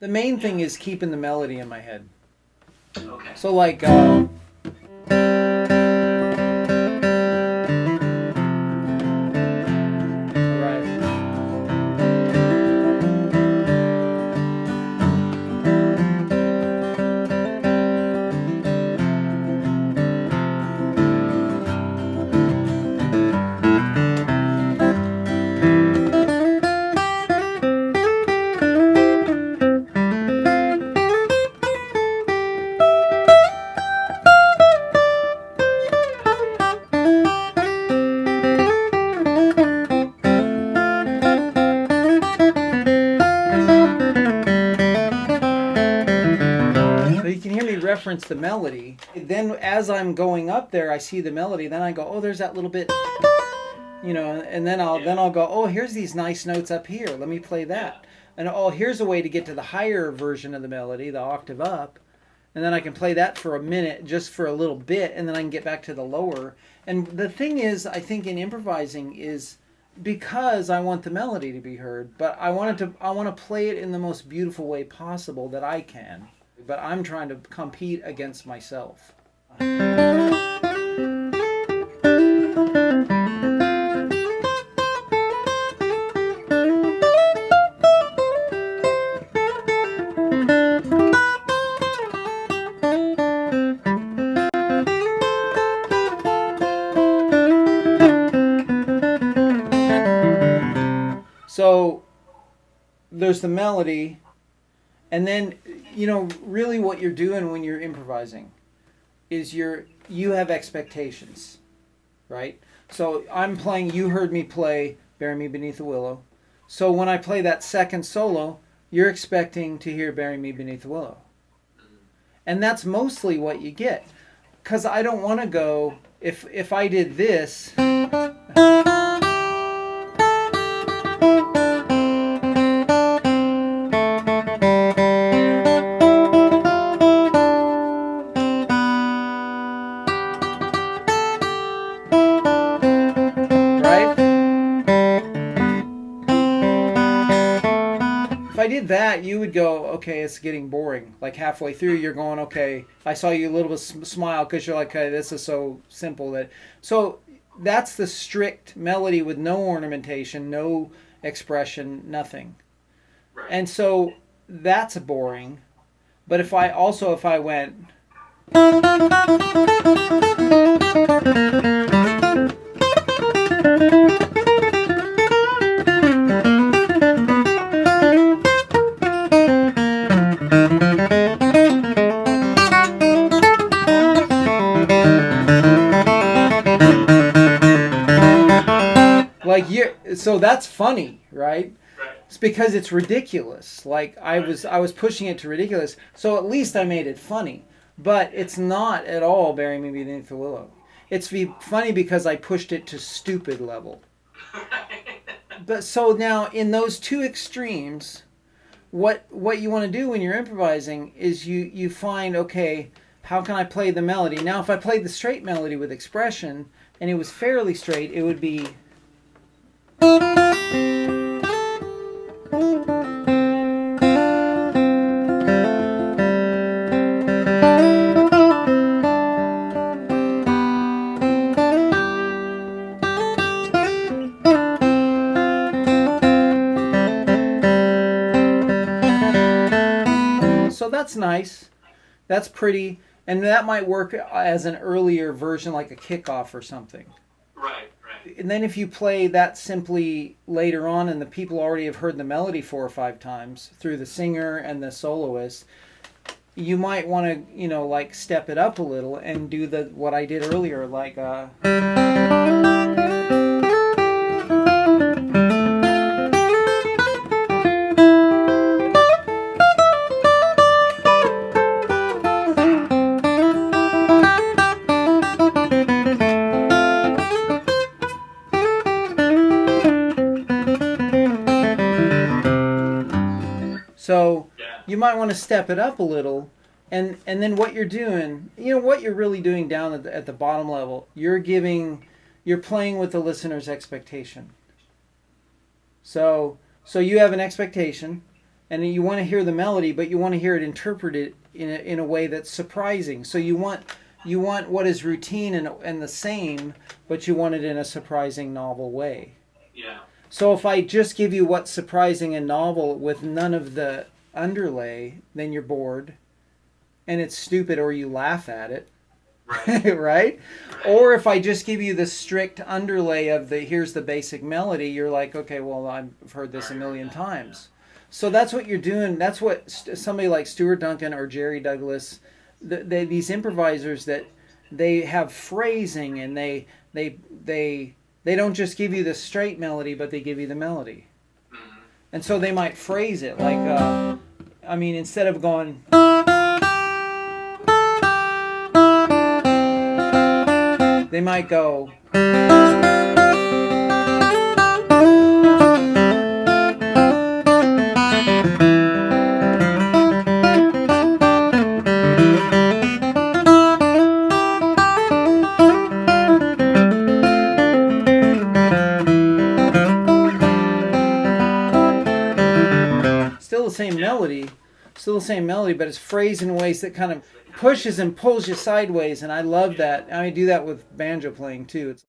The main thing is keeping the melody in my head. Okay. So like, reference the melody. Then as I'm going up there, I see the melody. Then I go, oh, there's that little bit, you know, and then I'll go, oh, here's these nice notes up here. Let me play that. And oh, here's a way to get to the higher version of the melody, the octave up. And then I can play that for a minute, just for a little bit, and then I can get back to the lower. And the thing is, I think in improvising is because I want the melody to be heard, but I want to play it in the most beautiful way possible that I can. But I'm trying to compete against myself. So there's the melody. And then, you know, really what you're doing when you're improvising is you have expectations, right? So I'm playing, you heard me play Bury Me Beneath the Willow. So when I play that second solo, you're expecting to hear Bury Me Beneath the Willow. And that's mostly what you get. Because I don't want to go, if I did this... that, you would go, okay, it's getting boring. Like halfway through, you're going, okay, I saw you a little bit smile because you're like, okay, this is so simple. So that's the strict melody with no ornamentation, no expression, nothing. Right. And so that's boring. But if I went... So that's funny, right? It's because it's ridiculous. Like I was pushing it to ridiculous. So at least I made it funny. But it's not at all Bury Me Beneath the Willow. It's funny because I pushed it to stupid level. But so now in those two extremes, what you want to do when you're improvising is you find, okay, how can I play the melody? Now if I played the straight melody with expression and it was fairly straight, it would be... So that's nice. That's pretty. And that might work as an earlier version, like a kickoff or something. Right. And then if you play that simply later on and the people already have heard the melody 4 or 5 times through the singer and the soloist, you might want to, you know, like step it up a little and do what I did earlier, like... So you might want to step it up a little, and then what you're doing, you know, what you're really doing down at the bottom level, you're playing with the listener's expectation. So you have an expectation, and you want to hear the melody, but you want to hear it interpreted in a way that's surprising. So you want what is routine and the same, but you want it in a surprising, novel way. Yeah. So if I just give you what's surprising and novel with none of the underlay, then you're bored, and it's stupid, or you laugh at it. Right. Right? Or if I just give you the strict underlay of here's the basic melody, you're like, okay, well, I've heard this a million times. So that's what you're doing. That's what somebody like Stuart Duncan or Jerry Douglas, these improvisers, that they have phrasing, and they don't just give you the straight melody, but they give you the melody. Mm-hmm. And so they might phrase it like, instead of going, they might go, still the same melody, but it's phrased in ways that kind of pushes and pulls you sideways, and I love that. I do that with banjo playing too. It's